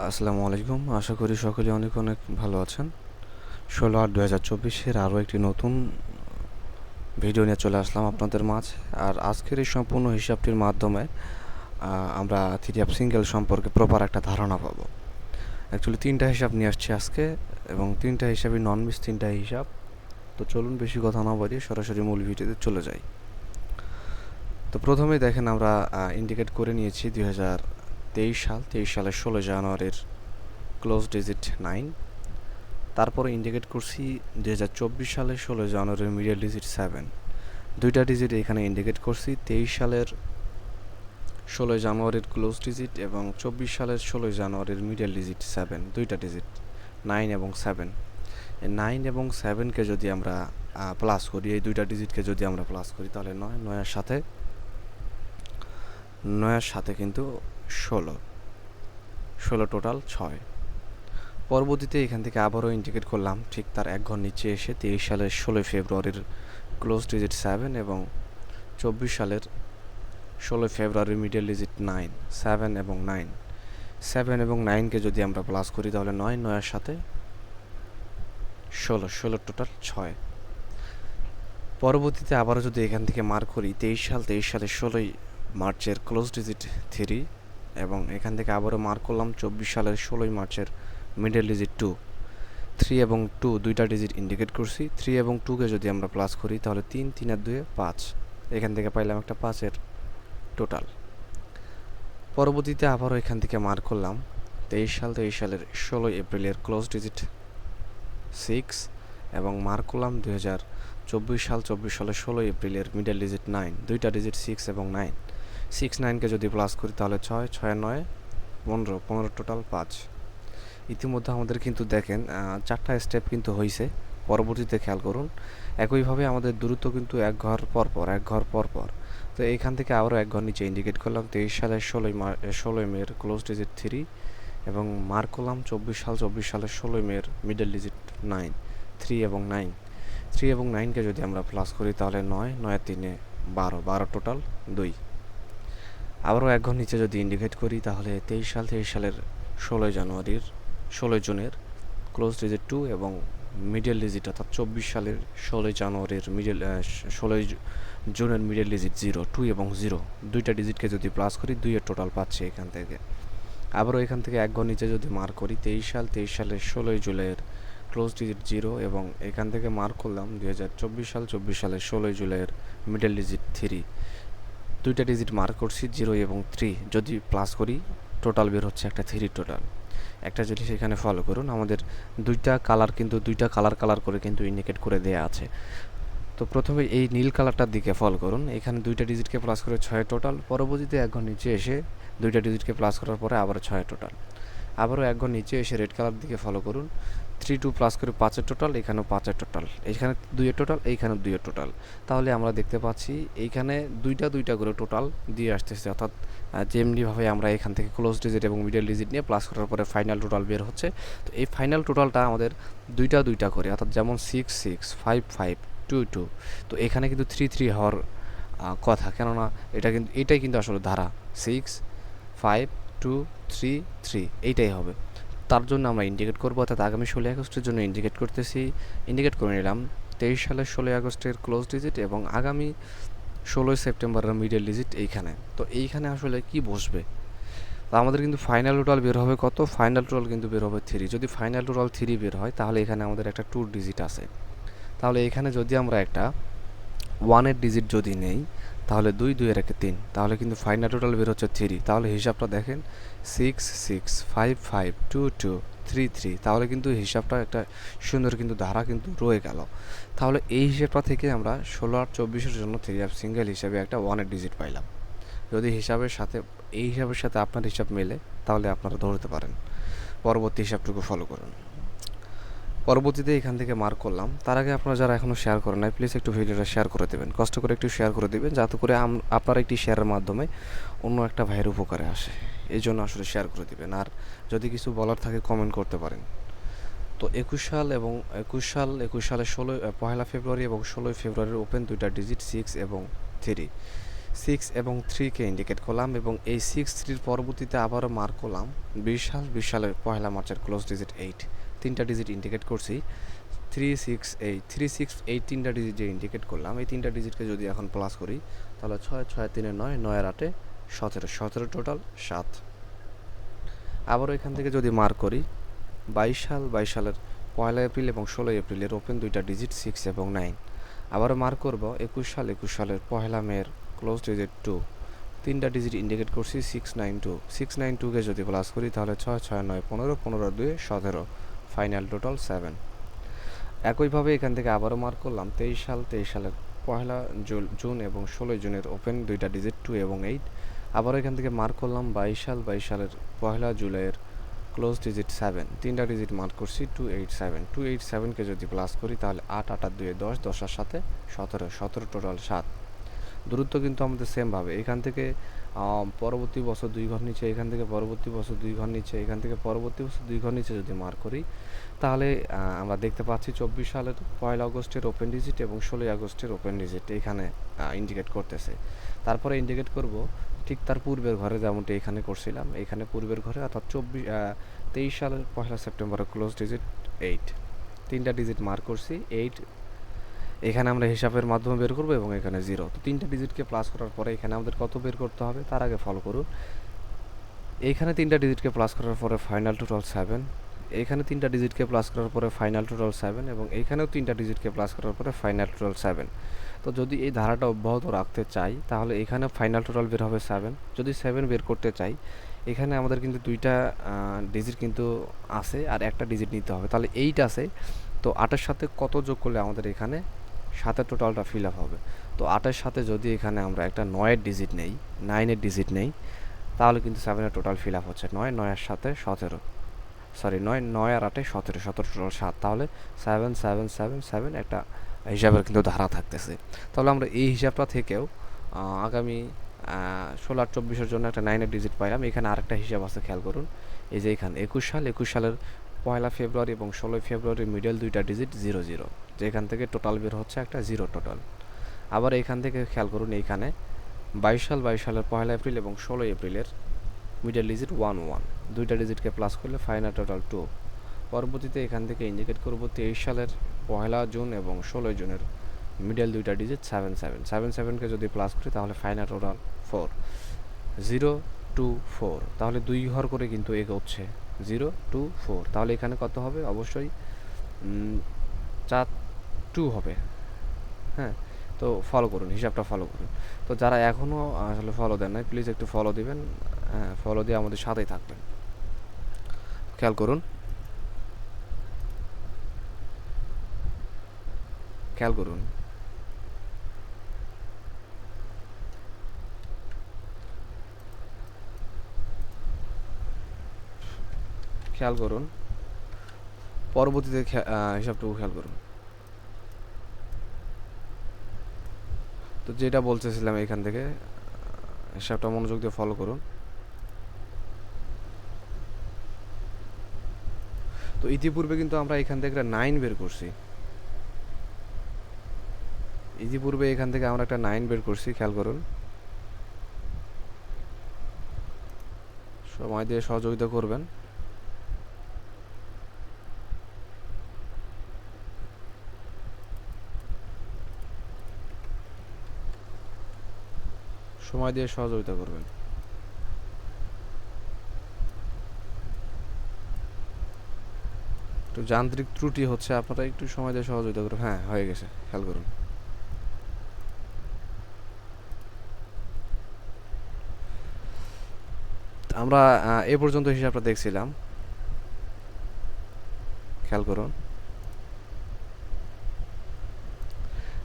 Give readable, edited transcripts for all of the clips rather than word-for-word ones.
আসসালামু আলাইকুম। আশা করি সকলে অনেক অনেক ভালো আছেন। 16/8/2024 আরও একটি নতুন ভিডিও নিয়ে চলে আসলাম আপনাদের মাঝে। আর আজকের এই সম্পূর্ণ হিসাবটির মাধ্যমে আমরা থ্রি অ্যাপ সিঙ্গেল সম্পর্কে প্রপার একটা ধারণা পাবো। অ্যাকচুয়ালি 3টা হিসাব নিয়ে আসছি আজকে, এবং 3টা হিসাবই নন মিস 3টা হিসাব। তো চলুন বেশি কথা না বাড়িয়ে সরাসরি মূল ভিডিওতে চলে যাই। তো প্রথমেই দেখেন আমরা ইন্ডিকেট করে নিয়েছি 2023 সালের 16 জানুয়ারির ক্লোজ ডিজিট 9। তারপরে ইন্ডিকেট করছি 2024 সালের 16 জানুয়ারির মিডল ডিজিট 7। দুইটা ডিজিট এখানে ইন্ডিকেট করছি, 23 সালের 16 জানুয়ারির ক্লোজ ডিজিট এবং 24 সালের 16 জানুয়ারির মিডল ডিজিট 7, দুইটা ডিজিট 9 এবং 7। এই 9 এবং 7কে যদি আমরা প্লাস করি, এই দুইটা ডিজিটকে যদি আমরা প্লাস করি, তাহলে 9, 9-এর সাথে কিন্তু 16 টোটাল 6। পরবর্তীতে এখান থেকে আবারও ইন্ডিকেট করলাম ঠিক তার এক ঘর নিচে এসে 23 সালের 16 ফেব্রুয়ারির ক্লোজ ডিজিট 7 এবং 24 সালের 16 ফেব্রুয়ারির মিডল ডিজিট 9, 7 এবং 9। 7 এবং 9কে যদি আমরা প্লাস করি, তাহলে 9, 9-এর সাথে 16 টোটাল 6। পরবর্তীতে আবারও যদি এখান থেকে মার্ক করি 23 সালের 16 মার্চের ক্লোজ ডিজিট 3, এবং এখান থেকে আবারও মার্ক করলাম 24 সালের 16 মার্চের মিডল ডিজিট 2। 3 এবং 2 দুইটা ডিজিট ইন্ডিকেট করছি। 3 এবং 2কে যদি আমরা প্লাস করি, তাহলে 3, 3 আর 2 5। এখান থেকে পাইলাম একটা 5-এর টোটাল। পরবর্তীতে আবারও এখান থেকে মার্ক করলাম 23 সালের 16 এপ্রিলের ক্লোজ ডিজিট 6, এবং মার্ক করলাম 24 সালের 16 এপ্রিলের মিডল ডিজিট 9, দুইটা ডিজিট 6 এবং 9। 6, 9কে যদি প্লাস করি, তাহলে 6, 6 আর 9 15, 15 টোটাল 5। ইতিমধ্যে আমাদের কিন্তু দেখেন 4টা স্টেপ কিন্তু হয়েছে। পরবর্তীতে খেয়াল করুন, একইভাবে আমাদের দূরত্ব কিন্তু এক ঘর পরপর। তো এইখান থেকে আবারও এক ঘর নিচে ইন্ডিকেট করলাম 23 সালের 16 মের ক্লোজ ডিজিট 3, এবং মার্ক করলাম 24 সালের 16 মের মিডল ডিজিট 9, 3 এবং 9। 3 এবং 9কে যদি আমরা প্লাস করি, তাহলে 9, 9 আর 3 12, 12 টোটাল 2। আবারও এক ঘর নিচে যদি ইন্ডিকেট করি, তাহলে 23 সালের 16 জুনের ক্লোজ ডিজিট 2 এবং মিডল ডিজিট অর্থাৎ 24 সালের 16 জানুয়ারির 16 জুনের মিডল ডিজিট 0, 2 এবং 0, দুইটা ডিজিটকে যদি প্লাস করি 2-এর টোটাল পাচ্ছি এখান থেকে। আবারও এখান থেকে এক ঘর নিচে যদি মার্ক করি 23 সালের 16 জুলাইয়ের ক্লোজ ডিজিট 0, এবং এখান থেকে মার্ক করলাম 24 সালের 16 জুলাইয়ের মিডল ডিজিট 3, দুইটা ডিজিট মার্ক করছি 0 এবং 3, যদি প্লাস করি টোটাল বের হচ্ছে একটা 3 টোটাল। একটা জিনিস এখানে ফলো করুন, আমাদের দুইটা কালার করে কিন্তু ইন্ডিকেট করে দেয়া আছে। তো প্রথমে এই নীল কালারটার দিকে ফলো করুন, এখানে দুইটা ডিজিটকে প্লাস করে 6 টোটাল। পরবর্তীতে এক ঘর নিচে এসে দুইটা ডিজিটকে প্লাস করার পরে আবার 6 টোটাল। আবারও এক ঘর নিচে এসে রেড কালার দিকে ফলো করুন, 3, 2 প্লাস করে 5-এর টোটাল, এখানেও 5-এর টোটাল, এখানে 2-এর টোটাল, এইখানেও 2-এর টোটাল। তাহলে আমরা দেখতে পাচ্ছি এইখানে দুইটা করে টোটাল দিয়ে আসতেছে, অর্থাৎ যেমনিভাবে আমরা এখান থেকে ক্লোজ ডিজিট এবং মিডল ডিজিট নিয়ে প্লাস করার পরে ফাইনাল টোটাল বের হচ্ছে। তো এই ফাইনাল টোটালটা আমাদের দুইটা করে, অর্থাৎ যেমন 6, 6, 5, 5, 2, 2। তো এখানে কিন্তু 3, 3 হওয়ার কথা, কেননা এটাই কিন্তু আসলে ধারা 6, 5, 2, 3, 3 এইটাই হবে। তার জন্য আমরা ইন্ডিকেট করবো, অর্থাৎ আগামী 16 আগস্টের জন্য ইন্ডিকেট করে নিলাম 23 সালের 16 আগস্টের ক্লোজ ডিজিট এবং আগামী 16 সেপ্টেম্বরের মিডল ডিজিট এইখানে। তো এইখানে আসলে কি বসবে, তো আমাদের কিন্তু ফাইনাল টোটাল বের হবে কত? ফাইনাল টোটাল কিন্তু বের হবে 3। যদি ফাইনাল টোটাল 3 বের হয়, তাহলে এখানে আমাদের একটা 2 ডিজিট আছে। তাহলে এখানে যদি আমরা একটা 1-এর ডিজিট যদি নেই, তাহলে 2, 2 এর একে 3, তাহলে কিন্তু ফাইনাল টোটাল বের হচ্ছে 3। তাহলে হিসাবটা দেখেন 6, 6, 5, 5, 2, 2, 3, 3, তাহলে কিন্তু হিসাবটা একটা সুন্দর কিন্তু ধারা কিন্তু রয়ে গেল। তাহলে এই হিসাবটা থেকে আমরা 16 আর 24-এর জন্য থ্রি অ্যাপ সিঙ্গেল হিসাবে একটা 1-এর ডিজিট পাইলাম। যদি এই হিসাবের সাথে আপনার হিসাব মেলে, তাহলে আপনারা ধরতে পারেন। পরবর্তী হিসাবটুকু ফলো করুন। পরবর্তীতে এখান থেকে মার্ক করলাম। তার আগে আপনারা যারা এখনও শেয়ার করেন নাই, প্লিজ একটু ভিডিওটা শেয়ার করে দেবেন, কষ্ট করে একটু শেয়ার করে দেবেন, যাতে করে আপনার একটি শেয়ারের মাধ্যমে অন্য একটা ভাইয়ের উপকারে আসে। এই জন্য আসলে শেয়ার করে দেবেন। আর যদি কিছু বলার থাকে কমেন্ট করতে পারেন। তো 21 সালের 16 পহেলা ফেব্রুয়ারি এবং 16 ফেব্রুয়ারির ওপেন দুইটা ডিজিট 6 এবং 3। 6 এবং 3কে ইন্ডিকেট করলাম এবং এই 6 3-র পরবর্তীতে আবারও মার্ক করলাম 20 সালের পয়লা মার্চের ক্লোজ ডিজিট 8, তিনটা ডিজিট ইন্ডিকেট করছি 368 তিনটা ডিজিট যে ইন্ডিকেট করলাম, এই তিনটা ডিজিটকে যদি এখন প্লাস করি তাহলে 6 6 3 9 9 8 17 17 টোটাল 7। আবারও এখান থেকে যদি মার্ক করি 22 সালের পয়লা এপ্রিল এবং 16 এপ্রিলের ওপেন দুইটা ডিজিট 6 এবং 9। আবারও মার্ক করব 21 সালের পয়লা মের ক্লোজ ডিজিট 2, তিনটা ডিজিট ইন্ডিকেট করছি 692কে যদি প্লাস করি তাহলে 6 6 9 15 15 2 17, ফাইনাল টোটাল 7। একইভাবে এখান থেকে আবারও মার্ক করলাম 23 সালের পয়লা জুন এবং 16 জুনের ওপেন দুইটা ডিজিট 2 এবং 8। আবারও এখান থেকে মার্ক করলাম 22 সালের পয়লা জুলাইয়ের ক্লোজ ডিজিট 7, তিনটা ডিজিট মার্ক করছি 287কে যদি প্লাস করি তাহলে 8 8 2 10 10 আর সাথে 17 17 টোটাল 7। দূরত্ব কিন্তু আমাদের সেমভাবে এখান থেকে পরবর্তী বছর 2 ঘর নিচে, এখান থেকে পরবর্তী বছর 2 ঘর নিচে, এখান থেকে পরবর্তী বছর 2 ঘর নিচে যদি মার্ক করি তাহলে আমরা দেখতে পাচ্ছি 24 সালের পয়লা আগস্টের ওপেন ডিজিট এবং 16 আগস্টের ওপেন ডিজিট এখানে ইন্ডিকেট করতেছে। তারপরে ইন্ডিকেট করব ঠিক তার পূর্বের ঘরে যেমনটি এখানে করছিলাম, এখানে পূর্বের ঘরে অর্থাৎ 23 সালের পয়লা সেপ্টেম্বরের ক্লোজ ডিজিট 8, তিনটা ডিজিট মার্ক করছি 8, এখানে আমরা হিসাবের মাধ্যমে বের করব এবং এখানে 0। তো তিনটা ডিজিটকে প্লাস করার পরে এখানে আমাদের কত বের করতে হবে তার আগে ফলো করুন। এইখানে তিনটা ডিজিটকে প্লাস করার পরে ফাইনাল টোটাল 7, এখানে তিনটা ডিজিটকে প্লাস করার পরে ফাইনাল টোটাল 7 এবং এইখানেও তিনটা ডিজিটকে প্লাস করার পরে ফাইনাল টোটাল 7। তো যদি এই ধারাটা অব্যাহত রাখতে চাই তাহলে এখানে ফাইনাল টোটাল বের হবে 7। যদি 7 বের করতে চাই এখানে আমাদের কিন্তু দুইটা ডিজিট কিন্তু আছে আর একটা ডিজিট নিতে হবে, তাহলে 8 আছে। তো 8-এর সাথে কত যোগ করলে আমাদের এখানে 7-এর টোটালটা ফিল আপ হবে। তো 8-এর সাথে যদি এখানে আমরা একটা 9-এর ডিজিট নেই, 9-এর ডিজিট নেই, তাহলে কিন্তু 7-এর টোটাল ফিল আপ হচ্ছে 9 9-এর সাথে 17, সরি 9 9 আর 8 17 17 টোটাল 7, তাহলে 7 7 7 7 একটা হিসাবের কিন্তু ধারা থাকতেছে। তাহলে আমরা এই হিসাবটা থেকেও আগামী 16 আর 24-এর জন্য একটা 9-এর ডিজিট পাইলাম। এখানে আরেকটা হিসাব আছে, খেয়াল করুন। এই যে এখানে 21 সালের পয়লা ফেব্রুয়ারি এবং 16 ফেব্রুয়ারির মিডল দুইটা ডিজিট 0 0, যেখান থেকে টোটাল বের হচ্ছে একটা 0 টোটাল। আবার এখান থেকে খেয়াল করুন এইখানে 22 সালের পয়লা এপ্রিল এবং 16 এপ্রিলের মিডল ডিজিট 1 1, দুইটা ডিজিটকে প্লাস করলে ফাইনাল টোটাল 2। পরবর্তীতে এখান থেকে ইন্ডিকেট করব 23 সালের পয়লা জুন এবং 16 জুনের মিডল দুইটা ডিজিট 7 7, 7কে যদি প্লাস করি তাহলে ফাইনাল টোটাল 4, 0 2 4, তাহলে 2 ঘর করে কিন্তু এগোচ্ছে 0 2 4। তাহলে এখানে কত হবে? অবশ্যই 4 2 হবে। হ্যাঁ, তো ফলো করুন, হিসাবটা ফলো করুন। তো যারা এখনও আসলে ফলো দেন নাই প্লিজ একটু ফলো দিবেন, হ্যাঁ ফলো দিয়ে আমাদের সাথেই থাকবেন। খেয়াল করুন, খেয়াল করুন, খেয়াল করুন, পরবর্তীতে হিসাবটুকু খেয়াল করুন। তো যেটা বলতেছিলাম এখান থেকে হিসাবটা মনোযোগ দিয়ে ফলো করুন। তো ইতিপূর্বে কিন্তু আমরা এখান থেকে একটা 9 বের করছি, ইতিপূর্বে এখান থেকে আমরা একটা 9 বের করছি, খেয়াল করুন। সময় দিয়ে সহযোগিতা করবেন। সময় দিয়ে সহযোগিতা করবেন। একটু যান্ত্রিক ত্রুটি হচ্ছে, আপনারা একটু সময় দিয়ে সহযোগিতা করবেন। হ্যাঁ হয়ে গেছে, খেয়াল করুন। আমরা এ পর্যন্ত হিসাবটা দেখছিলাম, খেয়াল করুন।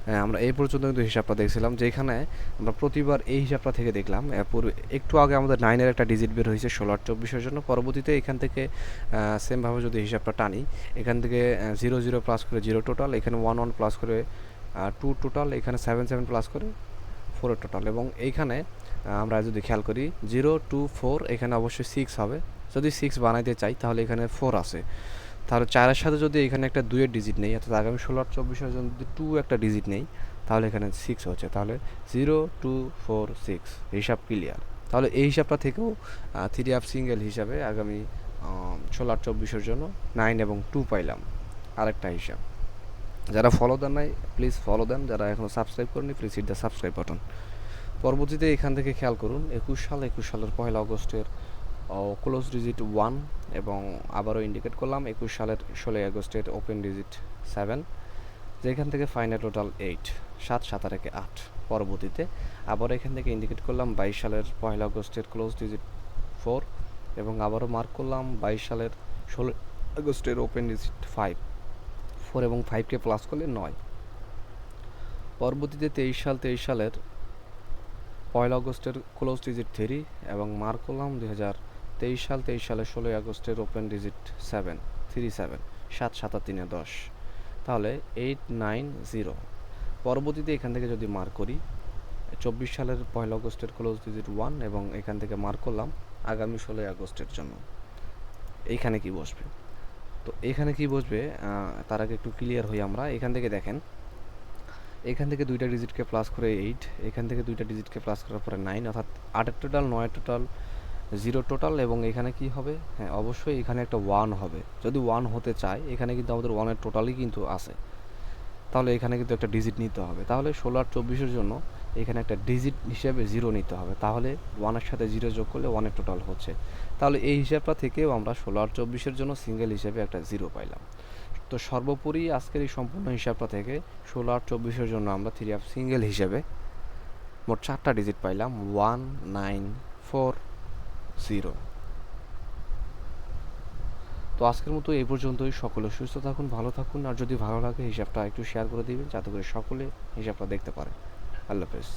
হ্যাঁ, আমরা এই পর্যন্ত কিন্তু হিসাবটা দেখছিলাম, যেখানে আমরা প্রতিবার এই হিসাবটা থেকে দেখলাম। একটু আগে আমাদের 9-এর একটা ডিজিট বের হয়েছে 16 আর 24-এর জন্য। পরবর্তীতে এখান থেকে সেমভাবে যদি হিসাবটা টানি, এখান থেকে 0 0 প্লাস করে 0 টোটাল, এখানে 1 1 প্লাস করে 2 টোটাল, এখানে 7 7 প্লাস করে 4 টোটাল, এবং এইখানে আমরা যদি খেয়াল করি 0 2 4, এখানে অবশ্যই 6 হবে। যদি 6 বানাইতে চাই তাহলে এখানে 4 আছে, তাহলে 4-এর সাথে যদি এখানে একটা 2-এর ডিজিট নেই, অর্থাৎ আগামী 16 আর 24-এর জন্য যদি 2 একটা ডিজিট নেই, তাহলে এখানে 6 হচ্ছে, তাহলে 0 2 4 6 হিসাব ক্লিয়ার। তাহলে এই হিসাবটা থেকেও 3 সিঙ্গেল হিসাবে আগামী 16/24 জন্য 9 এবং 2 পাইলাম। আরেকটা হিসাব, যারা ফলো দেন নাই প্লিজ ফলো দেন, যারা এখনও সাবস্ক্রাইব করেনি please hit the subscribe button. পরবর্তীতে এখান থেকে খেয়াল করুন 21 সালের 1 আগস্টের ক্লোজ ডিজিট 1 এবং আবারও ইন্ডিকেট করলাম 21 সালের 16 আগস্টের ওপেন ডিজিট 7, যেখান থেকে ফাইনাল টোটাল 8, 7 7 আর 8। পরবর্তীতে আবার এখান থেকে ইন্ডিকেট করলাম 22 সালের 1 আগস্টের ক্লোজ ডিজিট 4 এবং আবারও মার্ক করলাম 22 সালের 16 আগস্টের ওপেন ডিজিট 5, 4 এবং 5কে প্লাস করলে 9। পরবর্তীতে 23 সালের 1 আগস্টের ক্লোজ ডিজিট 3 এবং মার্ক করলাম 23 সালের 16 আগস্টের ওপেন ডিজিট 7, 3 7, 7 7 আর 3 10, তাহলে 8 9 0। পরবর্তীতে এখান থেকে যদি মার্ক করি 24 সালের 1 আগস্টের ক্লোজ ডিজিট 1 এবং এখান থেকে মার্ক করলাম আগামী 16 আগস্টের জন্য এইখানে কি বসবে। তো এখানে কি বসবে তার আগে একটু ক্লিয়ার হই আমরা। এখান থেকে দেখেন, এখান থেকে 2টা ডিজিটকে প্লাস করে 8, এখান থেকে 2টা ডিজিটকে প্লাস করার পরে 9, অর্থাৎ 8 টোটাল 9 টোটাল 0 টোটাল। এবং এখানে কি হবে, হ্যাঁ অবশ্যই এখানে একটা 1 হবে। যদি 1 হতে চায় এখানে কিন্তু আমাদের 1-এর টোটালই কিন্তু আছে, তাহলে এখানে কিন্তু একটা ডিজিট নিতে হবে। তাহলে 16 আর 24-এর জন্য এখানে একটা ডিজিট হিসেবে 0 নিতে হবে, তাহলে 1-এর সাথে 0 যোগ করলে 1-এর টোটাল হচ্ছে। তাহলে এই হিসাবটা থেকেও আমরা 16 আর 24-এর জন্য সিঙ্গেল হিসেবে একটা 0 পাইলাম। তো সর্বোপরি আজকের এই সম্পূর্ণ হিসাবটা থেকে 16 আর 24-এর জন্য আমরা 3 সিঙ্গেল হিসেবে মোট 4টা ডিজিট পাইলাম 1 9 4 0। তো আজকের মতো এই পর্যন্তই। সকলে সুস্থ থাকুন, ভালো থাকুন, আর যদি ভালো লাগে হিসাবটা একটু শেয়ার করে দিবেন যাতে করে সকলে হিসাবটা দেখতে পারে। আল্লাহ হাফেজ।